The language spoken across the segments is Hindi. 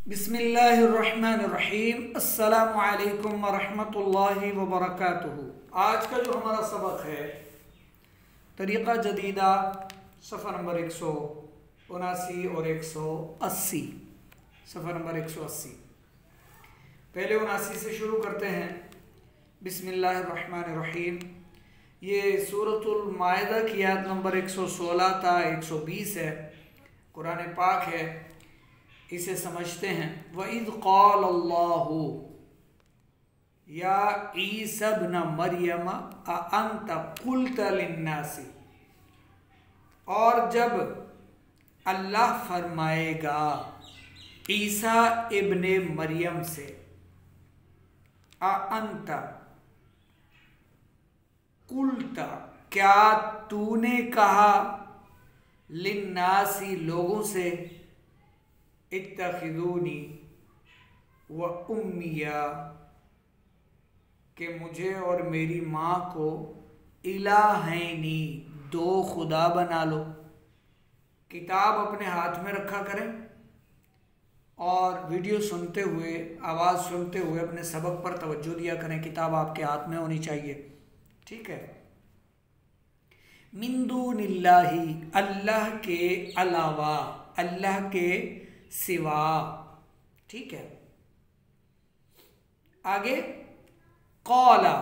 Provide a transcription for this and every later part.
बिस्मिल्लाहिर्रहमानिर्रहीम। अस्सलामु अलैकुम वरहमतुल्लाहि वबरकातुहू। आज का जो हमारा सबक है तरीक़ा जदीदा, सफ़र नंबर 179 और 180, सफ़र नंबर 180। पहले 79 से शुरू करते हैं। बिस्मिल्लाहिर्रहमानिर्रहीम। ये सूरतुल माइदा की आयत नंबर 116 था 120 है, कुरान पाक है। इसे समझते हैं। वइज़ क़ाल अल्लाहु या ईसा इब्न मरियम अअंत क़ुल्त लिन्नासी, और जब अल्लाह फरमाएगा ईसा इब्ने मरियम से, अअंत क़ुल्त, क्या तूने कहा, लिन्नासी, लोगों से, इत्तखिज़ूनी व उम्मिया, कि मुझे और मेरी माँ को इलाहैनी, दो खुदा बना लो। किताब अपने हाथ में रखा करें और वीडियो सुनते हुए, आवाज़ सुनते हुए अपने सबक पर तवज्जो दिया करें। किताब आपके हाथ में होनी चाहिए, ठीक है। मिन दूनिल्लाही, अल्लाह के अलावा, अल्लाह के सिवा, ठीक है। आगे क़ौला,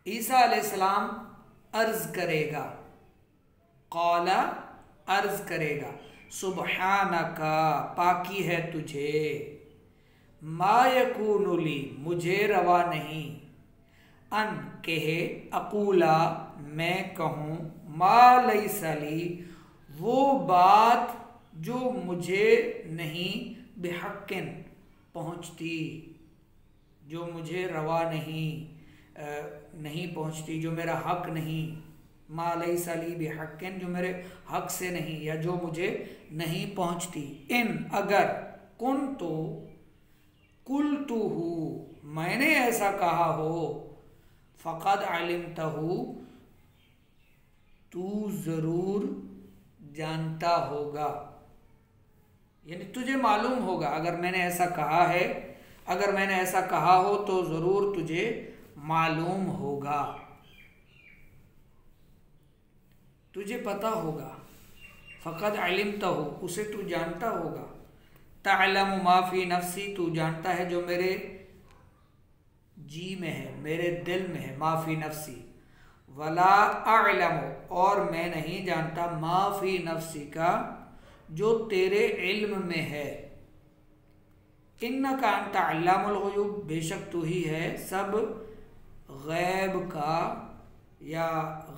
ईसा अलैहिस्सलाम अर्ज करेगा, क़ौला अर्ज करेगा, सुब्हानका, पाकी है तुझे, मा यकूनु ली, मुझे रवा नहीं, अन कहे, अकूला, मैं कहूँ, मा लैसा ली, वो बात जो मुझे नहीं, बिहक्किन, पहुँचती, जो मुझे रवा नहीं पहुँचती, जो मेरा हक नहीं, मा लैसा ली बिहक्किन, जो मेरे हक से नहीं, या जो मुझे नहीं पहुँचती। इन, अगर, कुल्तुहु, मैंने ऐसा कहा हो, फ़क़द अलिमतहु, तू ज़रूर जानता होगा, यानी तुझे मालूम होगा। अगर मैंने ऐसा कहा है, अगर मैंने ऐसा कहा हो तो ज़रूर तुझे मालूम होगा, तुझे पता होगा। फ़क़द अलिमतहु, उसे तू जानता होगा। तअलमु मा फ़ी नफ़्सी, तू जानता है जो मेरे जी में है, मेरे दिल में है, मा फ़ी नफ़्सी। वला अअलमु, और मैं नहीं जानता, मा फ़ी नफ़्सी का, जो तेरे इल्म में है। इन्नका अंता अल्लामुल ग़ुयूब, बेशक तू ही है सब गैब का, या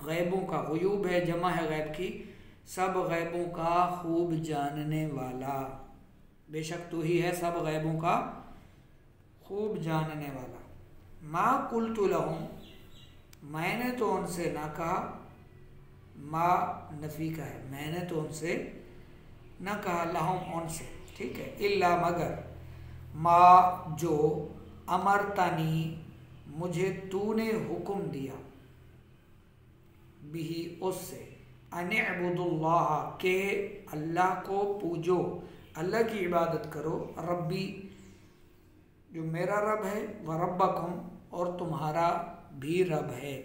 गैबों का, ग़ुयूब है जमा है गैब की, सब गैबों का खूब जानने वाला। बेशक तू ही है सब गैबों का खूब जानने वाला। मा कुल्तु लहुम, मैंने तो उनसे ना कहा, मा नफ़ी का है, मैंने तो उनसे ना कहा, लहुम उनसे, ठीक है। इल्ला, मगर, मा जो, अमरतनी, मुझे तूने हुक्म दिया, बिही उससे, अनिअबुदुल्लाह, के अल्लाह को पूजो, अल्लाह की इबादत करो, रब्बी, जो मेरा रब है, व रब्बकुम, और तुम्हारा भी रब है।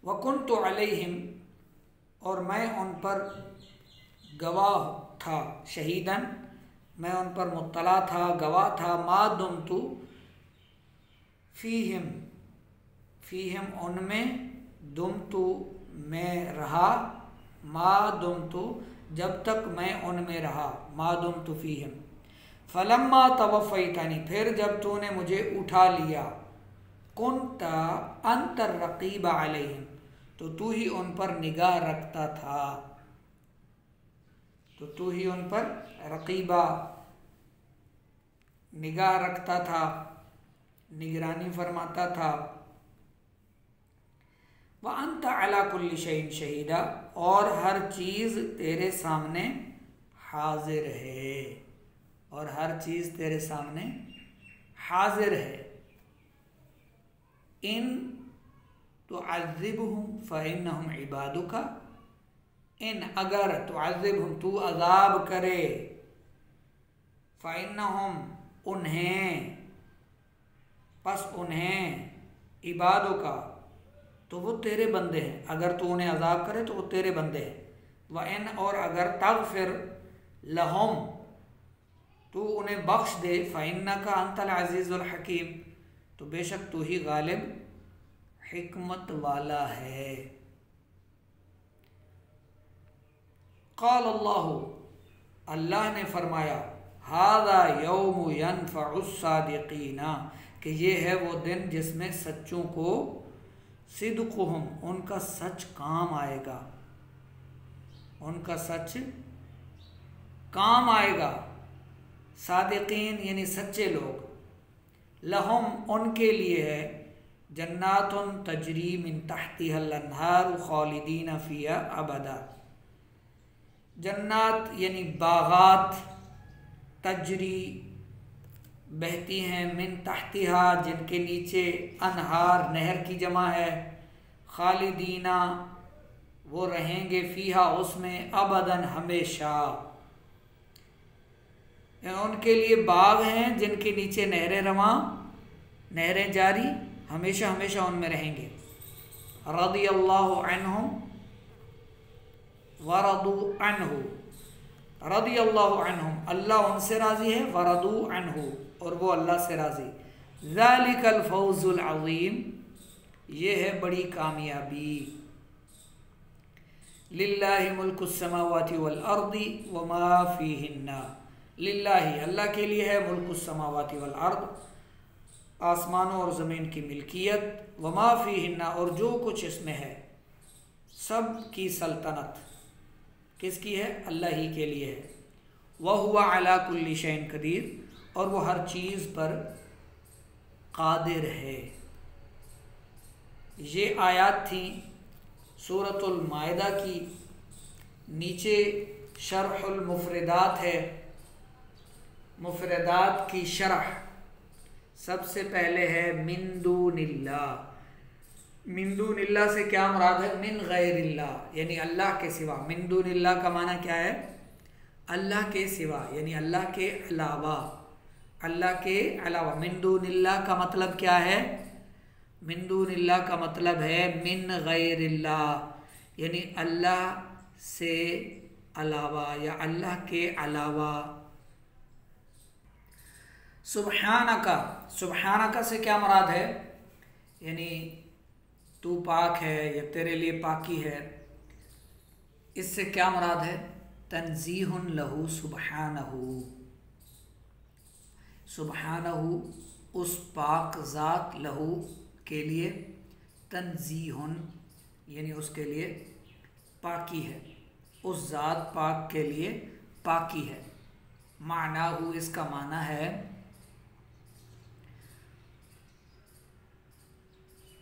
वकुन्तु अलैहिम, और मैं उन पर गवाह था, शहीदन, मैं उन पर मुत्तला था, गवाह था, मा दुमतु फ़ीहिम, फ़ीहिम उनमें, दुमतु मैं रहा, मा दुमतु जब तक मैं उनमें रहा, मा दुमतु फ़ीहिम। फ़लम्मा तवफ़्फ़ैतनी, फिर जब तूने मुझे उठा लिया, कुन्ता अंत रक़ीब अलैहिम, तो तू ही उन पर निगाह रखता था, तो तू ही उन पर रक़ीबा, निगाह रखता था, निगरानी फरमाता था। व अंत अला कुल्ली शैइन शहीदा, और हर चीज़ तेरे सामने हाजिर है, और हर चीज़ तेरे सामने हाजिर है। इन तुअज़्ज़िबहुम फ़इन्नहुम इबादुका, इन, अगर, तुअज़्ज़िबहुम, तू अज़ाब करे, फ़इन्नहुम उन्हें, पस उन्हें, इबादों का, तो वो तेरे बंदे हैं। अगर तू उन्हें अजाब करे तो वो तेरे बंदे हैं। व इन, और अगर तगफिर लहुम, तू उन्हें बख्श दे, फ़इन्नका अंतल अज़ीज़ुल हकीम, तो बेशक तू ही गालिब हिकमत वाला है। क़ाल अल्लाहु, अल्लाह ने फरमाया, हाज़ा यौमु यनफ़उस सादिक़ीना, कि ये है वो दिन जिसमें सच्चों को सिद्क़ुहुम, उनका सच काम आएगा, उनका सच काम आएगा। सादिक़ीन यानी सच्चे लोग। लहुम, उनके लिए है, जन्नातुन तजरी मिन तहतिहल अन्हार खालिदीन फ़ीहा अबदा, जन्नात यानी बागात, तजरी बहती हैं, मिन तहतिहा जिनके नीचे, अनहार नहर की जमा है, खालिदीना वो रहेंगे, फ़ीहा उसमें, अबदन हमेशा, उनके लिए बाग हैं जिनके नीचे नहरें रवां, नहरें जारी, हमेशा हमेशा उनमें रहेंगे। रदियल्लाहु अन्हुम वरदू अन्हु, रदियल्लाहु अन्हुम, अल्लाह उनसे राज़ी है, वरदू अन्हु, और वो अल्लाह से राज़ी। ज़ालिकल फ़ौज़ुल अज़ीम, ये है बड़ी कामयाबी। लिल्लाहि मुल्कुस समावाति वल अर्दी व मा फ़ीहिन्ना, लिल्लाहि अल्लाह के लिए है, मुल्कुस समावाति वल अर्द, आसमानों और ज़मीन की मिल्कियत, व मा फ़ीहिन्ना, और जो कुछ इसमें है, सब की सल्तनत किसकी है? अल्लाह ही के लिए है। वह हुआ अला कुल्ली शैइन कदीर, और वो हर चीज़ पर कादिर है। ये आयत थी सूरतुल माइदा की। नीचे शरहुल मुफरदात है, मुफरदात की शरह। सबसे पहले है मिन दूनिल्लाह। मिन दूनिल्लाह से क्या मुराद है? मिन गैरिल्लाह, यानी अल्लाह के सिवा। मिन दूनिल्लाह का माना क्या है? अल्लाह के सिवा, यानी अल्लाह के अलावा, अल्लाह के अलावा। मिन दूनिल्लाह का मतलब क्या है? मिन दूनिल्लाह का मतलब है मिन गैरिल्लाह, यानी अल्लाह से अलावा या अल्लाह के अलावा। सुबहानका, सुबहानका से क्या मुराद है? यानी तू पाक है या तेरे लिए पाकी है। इससे क्या मुराद है? तंजीहुन लहू सुबहानहू, सुबहानहू उस पाक ज़ात, लहू के लिए, तंजीहुन यानी उसके लिए पाकी है, उस ज़ात पाक के लिए पाकी है। मानाहू, इसका माना है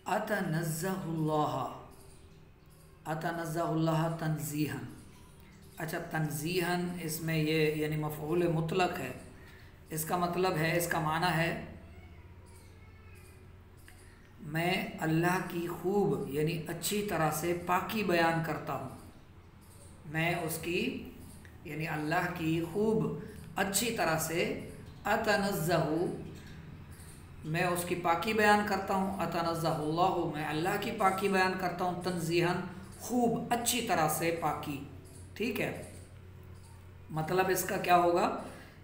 अतनज़्ज़हुल्लाह, अतनज़्ज़हुल्लाह तंज़ीहन। अच्छा, तंज़ीहन इसमें ये यानी मफ़ऊल मुतलक है। इसका मतलब है, इसका माना है मैं अल्लाह की खूब यानी अच्छी तरह से पाकी बयान करता हूँ। मैं उसकी यानी अल्लाह की खूब अच्छी तरह से, अतनज़्ज़हु मैं उसकी पाकी बयान करता हूँ, अतनज़्ज़हुल्लाहु मैं अल्लाह की पाकी बयान करता हूँ, तंज़ीहन खूब अच्छी तरह से पाकी। ठीक है, मतलब इसका क्या होगा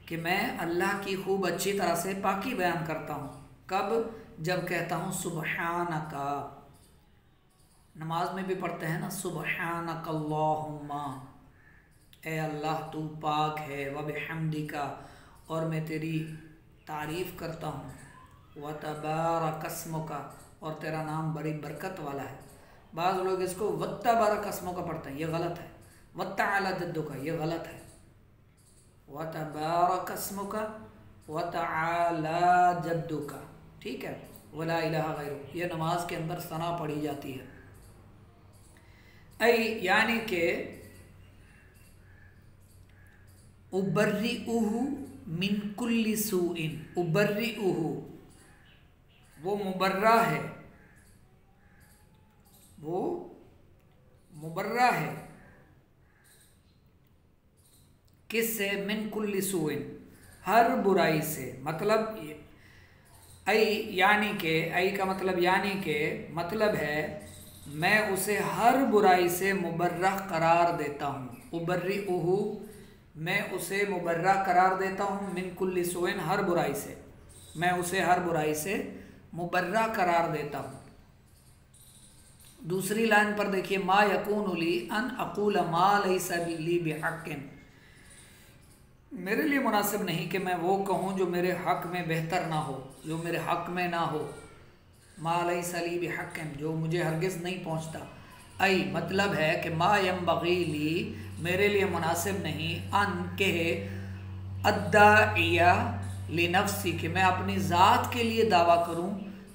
कि मैं अल्लाह की खूब अच्छी तरह से पाकी बयान करता हूँ। कब? जब कहता हूँ सुबहानका। नमाज में भी पढ़ते हैं ना, सुबहानकल्लाहुम्मा, ए अल्लाह तू पाक है, व बिहम्दिका और मैं तेरी तारीफ़ करता हूँ, व तबारकस्मुका और तेरा नाम बड़ी बरकत वाला है। बाज़ लोग इसको वत्तबारकस्मुका पढ़ते हैं, ये गलत है। वत्तअला जद्दुका, ये गलत है। व तबारकस्मुका व तआला जद्दुका, ठीक है। वला इलाहा गैरु, ये नमाज के अंदर सना पढ़ी जाती है। ऐ यानी के उबर्रिउहु मिन कुल्ली सूइन, उबर्रिउहु वो मुबर्रा है, वो मुबर्रा है किससे? मिन कुल्ली सूइन, हर बुराई से, मतलब यानी के का मतलब यानी के मतलब है मैं उसे हर बुराई से मुबर्रह करार देता हूँ। उबर्रिउहु, मैं उसे मुबर्रह करार देता हूँ। मिन कुल्ली सुइन, हर बुराई से, मैं उसे हर बुराई से मुबर्रह करार देता हूँ। दूसरी लाइन पर देखिए, मा यकूनु ली अन अक़ूल मा लैसा ली बिहक़्क़िन, मेरे लिए मुनासिब नहीं कि मैं वो कहूँ जो मेरे हक में बेहतर ना हो, जो मेरे हक में ना हो। मा लैसा ली बिहक़्क़िन, जो मुझे हरगिज़ नहीं पहुँचता। आई मतलब है कि मा यंबग़ी ली, मेरे लिए मुनासिब नहीं, अन के अद्दाइया लिनफ्सी, कि मैं अपनी ज़ात के लिए दावा करूँ,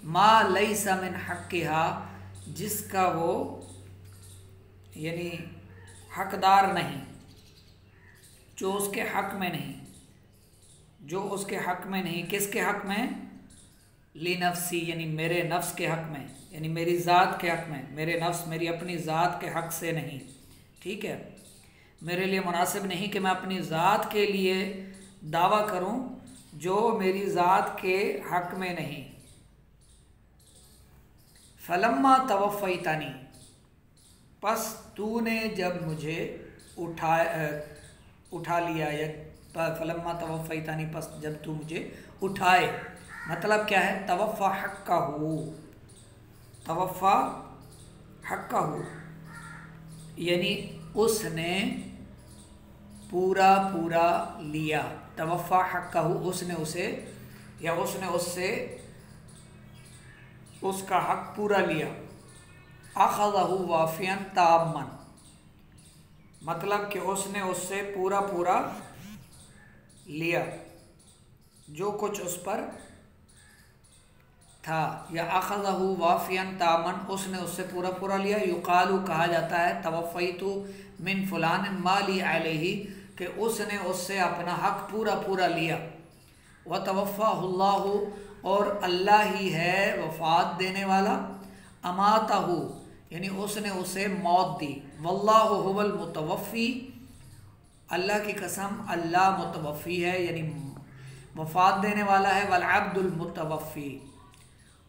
मा लैसा मिन हक़्क़िहा, जिसका वो यानी हकदार नहीं, जो उसके हक में नहीं, जो उसके हक में नहीं। किसके हक में? लिनफ्सी, यानी मेरे नफ्स के हक में, यानी मेरी ज़ात के हक में। मेरे नफ्स, मेरी अपनी ज़ात के हक से नहीं, ठीक है। मेरे लिए मुनासिब नहीं कि मैं अपनी ज़ात के लिए दावा करूं जो मेरी ज़ात के हक में नहीं। फलम्मा तवफ़्फ़ैतनी, पस तूने जब मुझे उठा लिया, या फलम्मा तवफ़्फ़ैतनी, पस जब तू मुझे उठाए, मतलब क्या है? तवफ़्फ़ा हक़्क़हू, तवफ़्फ़ा हक़्क़हू, यानी उसने पूरा पूरा लिया। तवफ़्फ़ा हक़्क़हू, उसने उसे या उसने उससे उसका हक पूरा लिया। अख़ज़हू वाफ़ियन ताम्मन, मतलब कि उसने उससे पूरा पूरा लिया जो कुछ उस पर था। या अख़ज़हू वाफ़ियन तामन, उसने उससे पूरा पूरा लिया। युक़ालु, कहा जाता है, तवफ़्फ़ैतु मिन फ़ुलान माली अलैहि, कि उसने उससे अपना हक पूरा पूरा लिया। व तवफ़्फ़ाहुल्लाहु, और अल्लाह ही है वफ़ात देने वाला। अमातहू, यानी उसने उसे मौत दी। वल्लाहु हुवल मुतवफ़्फ़ी, अल्लाह की कसम, अल्लाह मुतवफ़्फ़ी है, यानी वफ़ात देने वाला है। वल अब्दुल मुतवफ़्फ़ी,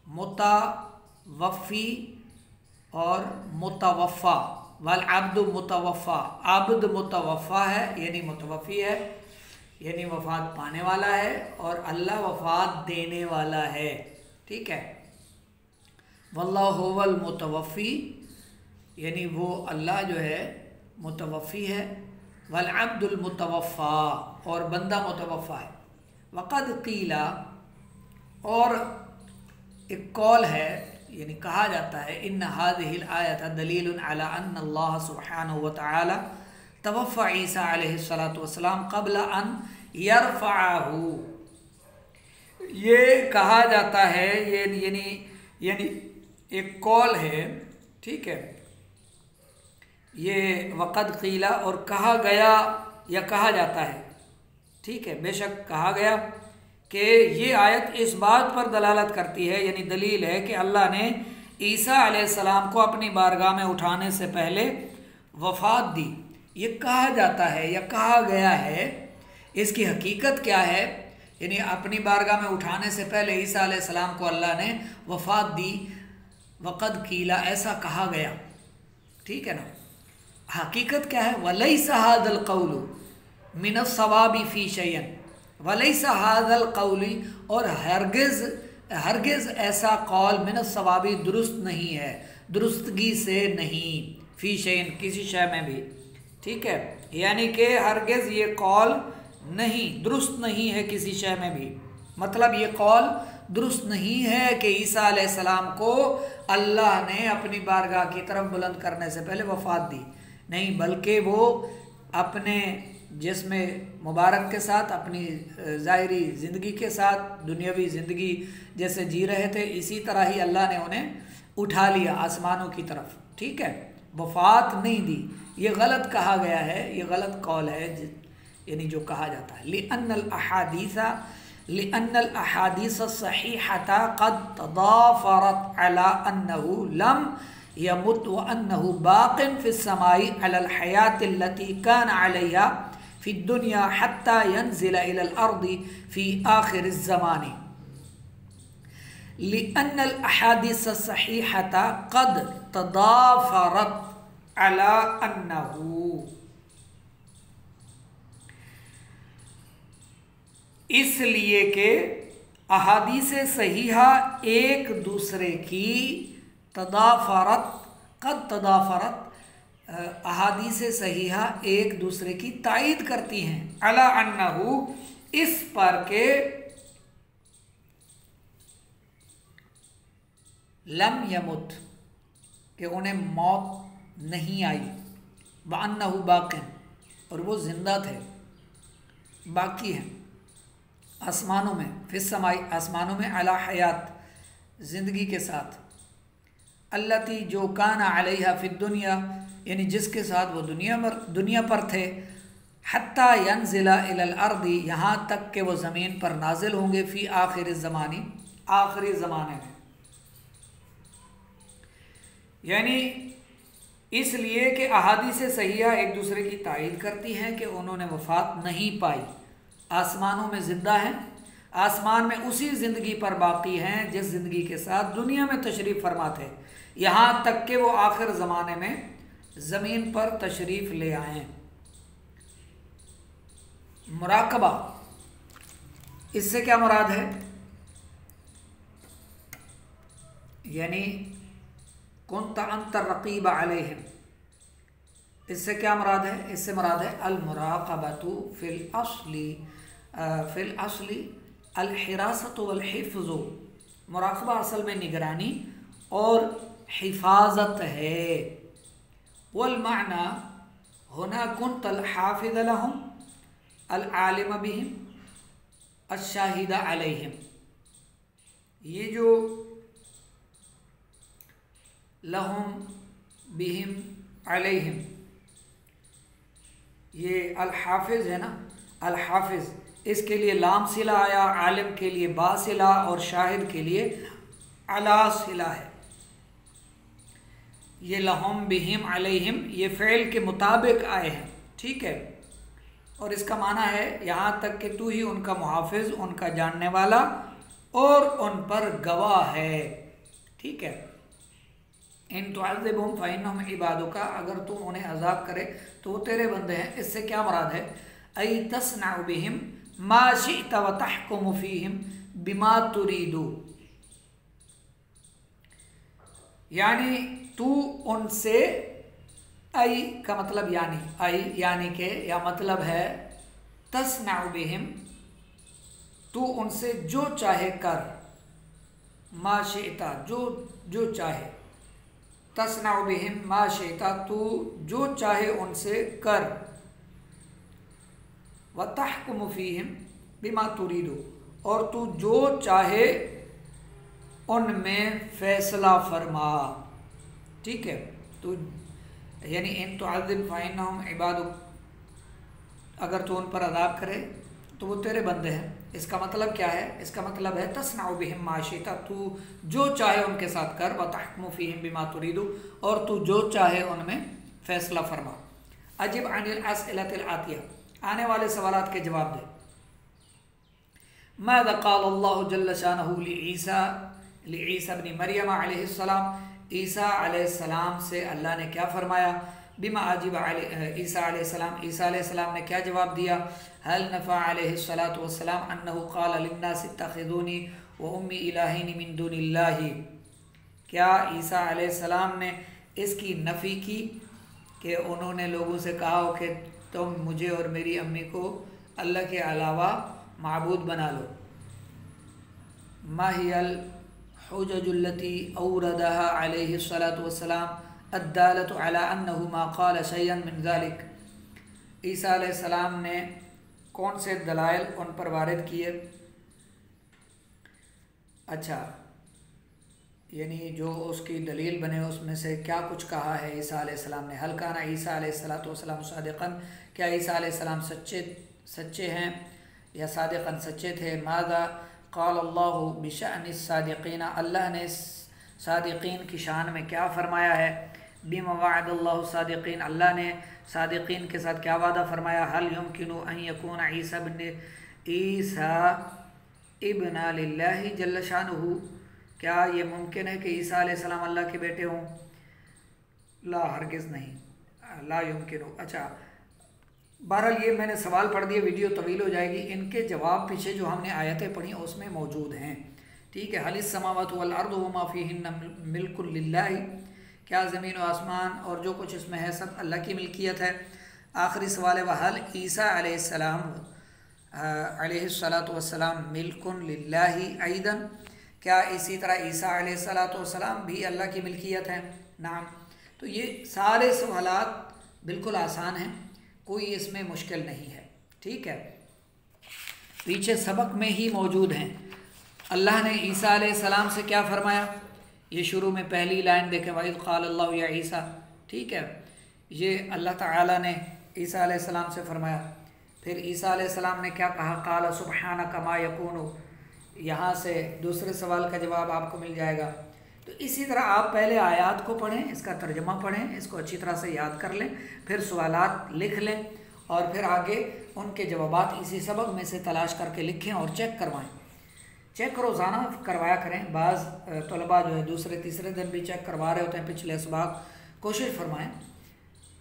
मुतवफ़्फ़ी और मुतवफ़्फ़ा। वल अब्दु मुतवफ़्फ़ा, अब्द मुतवफ़्फ़ा है यानी मुतवफ़्फ़ी है, यानी वफ़ात पाने वाला है, और अल्लाह वफ़ात देने वाला है, ठीक है। वल्लाहु हुवल मुतवफ़्फ़ी, यानी वो अल्लाह जो है मुतवफ़्फ़ी है। वल अब्दुल मुतवफ़्फ़ा, और बंदा मुतवफ़्फ़ा है। वक़द क़ीला, और एक कौल है, यानी कहा जाता है, इन्न हाज़िहिल आयत दलीलुन अला अन्न अल्लाह सुब्हानहु व तआला तवफ़्फ़ा ईसा अलैहिस्सलातु वस्सलाम क़ब्ल अन यरफ़अहू। ये कहा जाता है, ये यानी एक कौल है, ठीक है। ये वक़द क़ीला, और कहा गया या कहा जाता है, ठीक है, बेशक कहा गया कि ये आयत इस बात पर दलालत करती है, यानी दलील है कि अल्लाह ने ईसा अलैहिस्सलाम को अपनी बारगाह में उठाने से पहले वफ़ात दी। ये कहा जाता है या कहा गया है, इसकी हकीकत क्या है? यानी अपनी बारगाह में उठाने से पहले ईसा अलैहिस्सलाम को अल्लाह ने वफ़ात दी। वक़द क़ीला, ऐसा कहा गया, ठीक है ना। हकीकत क्या है? वलैसा हाज़ल क़ौलु मिनस सवाबी फ़ी शैयन, वलैसा हाज़ल क़ौली, और हरगिज़ ऐसा कौल मिनस सवाबी, दुरुस्त नहीं है, दुरुस्तगी से नहीं, फ़ी शैयन, किसी शय में भी, ठीक है। यानी कि हरगिज़ ये कौल नहीं, दुरुस्त नहीं है किसी शय में भी। मतलब ये कौल दुरुस्त नहीं है कि ईसा अलैहिस्सलाम को अल्लाह ने अपनी बारगाह की तरफ बुलंद करने से पहले वफ़ात दी, नहीं, बल्कि वो अपने जिस्म मुबारक के साथ, अपनी ज़ाहिरी ज़िंदगी के साथ, दुनियावी ज़िंदगी जैसे जी रहे थे, इसी तरह ही अल्लाह ने उन्हें उठा लिया आसमानों की तरफ, ठीक है। वफ़ात नहीं दी, ये गलत कहा गया है, ये गलत कौल है, यानी जो कहा जाता है। लिअन्नल अहादीस सहीहता क़द तदाफ़रत अला अन्नहु लम यमुत व अन्नहु बाक़िन फ़िस समाई अलल हयातिल्लती कान अलैहा फ़ी दुनिया हत्ता यंज़िल इलल अर्दी फ़ी आखिर ज़मानी लिअन्नल अहादीस सहीहता क़द तदाफ़रत अला अन्नहु, इसलिए कि अहादीस सहीहा एक दूसरे की तदाफ़रत, क़द तदाफ़रत, अहादीस सहीहा एक दूसरे की तायीद करती हैं, अला अन्नहु, इस पर के लम यमुत, कि उन्हें मौत नहीं आई, व अन्नहु बाक़िन, और वो ज़िंदा थे, बाकी हैं आसमानों में, फिस समाई, आसमानों में, अला हयात, ज़िंदगी के साथ, अल्लती, जो काना अलैहा फिद दुनिया, यानी जिसके साथ वो दुनिया पर थे, हत्ता यंज़िला इलल अर्दी, यहाँ तक कि वो ज़मीन पर नाजिल होंगे, फ़ी आखिर ज़मानी, आखिरी ज़माने में, यानी इसलिए कि अहादीस सहीहा एक दूसरे की तायीद करती हैं कि उन्होंने वफ़ात नहीं पाई, आसमानों में ज़िंदा हैं, आसमान में उसी ज़िंदगी पर बाकी हैं जिस ज़िंदगी के साथ दुनिया में तशरीफ़ फरमा थे, यहाँ तक कि वो आखिर ज़माने में ज़मीन पर तशरीफ़ ले आएँ। मुराकबा, इससे क्या मुराद है? यानी कुन्ता अंत रक़ीब अलैहिम, इससे क्या मुराद है? इससे मुराद है अल मुराक़बतु फिल असली अल हिरासतु वल हिफ़्ज़ु, मुराक़बा असल में निगरानी और हिफाजत है। वल माना हुना कुन्तल हाफ़िज़ लहुम अल आलिम बिहिम अश-शाहिद अलैहिम, ये जो लहुम बिहिम अलैहिम, ये अल हाफ़िज़ है ना, अल हाफ़िज़, इसके लिए लाम सिला आया, आलिम के लिए बा सिला और शाहिद के लिए अला सिला है। ये लहुम बिहिम अलैहिम ये फ़ेल के मुताबिक आए हैं, ठीक है, और इसका माना है यहाँ तक कि तू ही उनका मुहाफ़िज़, उनका जानने वाला और उन पर गवाह है, ठीक है। इन तुअज़्ज़िबहुम फ़इन्नहुम इबादुका, अगर तू उन्हें अज़ाब करे तो वो तेरे बंदे हैं। इससे क्या मुराद है? अय तस्नअ बिहिम मा शिअत व तहकुमु फ़ीहिम बिमा तुरीदु, यानी तू उनसे, अय का मतलब यानी, अय यानी के या मतलब है तस्नअ बिहिम, तू उनसे जो चाहे कर, मा शिअत, जो चाहे, तस्नअ बिहिम मा शिअत, तू जो चाहे उनसे कर, व तहकुमु फ़ीहिम बिमा तुरीदु, और तू जो चाहे उनमें फ़ैसला फरमा, ठीक है। तो यानी इन तुअज़्ज़िब फ़इन्नहुम इबादुक, अगर तू उन पर अज़ाब करे तो वो तेरे बंदे हैं। इसका मतलब क्या है? इसका मतलब है तस्नअ बिहिम मा शिअत, तू जो चाहे उनके साथ कर, व तहकुमु फ़ीहिम बिमा तुरीदु, और तू जो चाहे उनमें फ़ैसला फरमा। अजिब अनिल अस्इलतिल आतिया, आने वाले सवालात के जवाब दे। माज़ा क़ाल अल्लाहु जल्ल शानहु लिईसा इब्न मरियम अलैहिस्सलाम, ईसा अलैहिस्सलाम से अल्लाह ने क्या फरमाया? बिमा अजिब ईसा अलैहिस्सलाम ने क्या जवाब दिया? हल नफ़ा अलैहिस्सलातु वस्सलाम अन्नहु क़ाल लिन्नास इत्तख़िज़ूनी व उम्मी इलाहैनि मिन दुनिल्लाहि, क्या ईसा अलैहिस्सलाम ने इसकी नफ़ी की कि उन्होंने लोगों से कहा हो कि तुम मुझे और मेरी अम्मी को अल्लाह के अलावा माबूद बना लो। माहियल हुज्जतुल्लती औरदहा अलैहिस्सलातु वस्सलाम अद्दालतु अला अन्नहु मा क़ाल शयअन मिन ज़ालिक, ईसा अलैहिस्सलाम ने कौन से दलाइल उन पर वारिद किए? अच्छा, यानी जो उसकी दलील बने उसमें से क्या कुछ कहा है ईसा अलैहिस्सलाम ने? हल काना ईसा अलैहिस्सलातु वस्सलाम सादिक़न, क्या ईसा अलैहिस्सलाम सच्चे हैं या सादिक़न सच्चे थे? माज़ा क़ाल अल्लाहु बिशअनि सादिक़ीन, अल्लाह ने सादिक़ीन की शान में क्या फ़रमाया है? बिमा वअदल्लाहु सादिक़ीन, अल्लाह ने सादिकीन के साथ क्या वादा फरमाया, हल युमकिनु अन यकून ईसा इब्न लिल्लाहि जल्ल शानुहु, क्या ये मुमकिन है कि ईसा अलैहिस्सलाम अल्लाह के बेटे हों? ला, हरगिज़ नहीं, ला युमकिनु। अच्छा, बहरहाल ये मैंने सवाल पढ़ दिए, वीडियो तवील हो जाएगी। इनके जवाब पीछे जो हमने आयतें पढ़ी उसमें मौजूद हैं, ठीक है। हलिस समावातु वल अर्दु वमा फीहिन्ना मिल्कुल लिल्लाहि, क्या ज़मीन व आसमान और जो कुछ इसमें है सब अल्लाह की मिल्कियत है। आखिरी सवाल है, वहल ईसा अलैहिस्सलातु वस्सलाम मिल्कुन लिल्लाहि ऐदन, क्या इसी तरह ईसा अलैहिस्सलातु वस्सलाम भी अल्लाह की मिल्कियत है? नाम। तो ये सारे सवालात बिल्कुल आसान हैं, कोई इसमें मुश्किल नहीं है, ठीक है। पीछे सबक में ही मौजूद हैं। अल्लाह ने ईसा अलैहिस्सलाम से क्या फरमाया, ये शुरू में पहली लाइन देखें, वइज़ क़ाल अल्लाहु या ईसा, ठीक है। ये अल्लाह ताला ने ईसा अलैहिस्सलाम से फरमाया। फिर ईसा अलैहिस्सलाम ने क्या कहा, क़ाल सुब्हानका मा यकूनु, यहाँ से दूसरे सवाल का जवाब आपको मिल जाएगा। तो इसी तरह आप पहले आयात को पढ़ें, इसका तर्जमा पढ़ें, इसको अच्छी तरह से याद कर लें, फिर सवालात लिख लें और फिर आगे उनके जवाबात इसी सबक में से तलाश करके लिखें और चेक करवाएं। चेक रोज़ाना करवाया करें। बाज़ तलबा जो है दूसरे तीसरे दिन भी चेक करवा रहे होते हैं पिछले सबक। कोशिश फरमाएं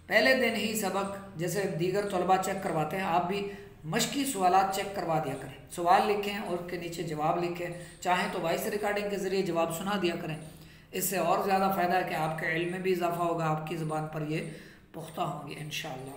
पहले दिन ही सबक, जैसे दीगर तलबा चेक करवाते हैं, आप भी मश्की सवालात चेक करवा दिया करें। सवाल लिखें और उसके नीचे जवाब लिखें, चाहें तो वॉइस रिकॉर्डिंग के ज़रिए जवाब सुना दिया करें। इससे और ज़्यादा फ़ायदा है कि आपके इल्म में भी इजाफा होगा, आपकी ज़बान पर ये पुख्ता होंगे इंशाअल्लाह।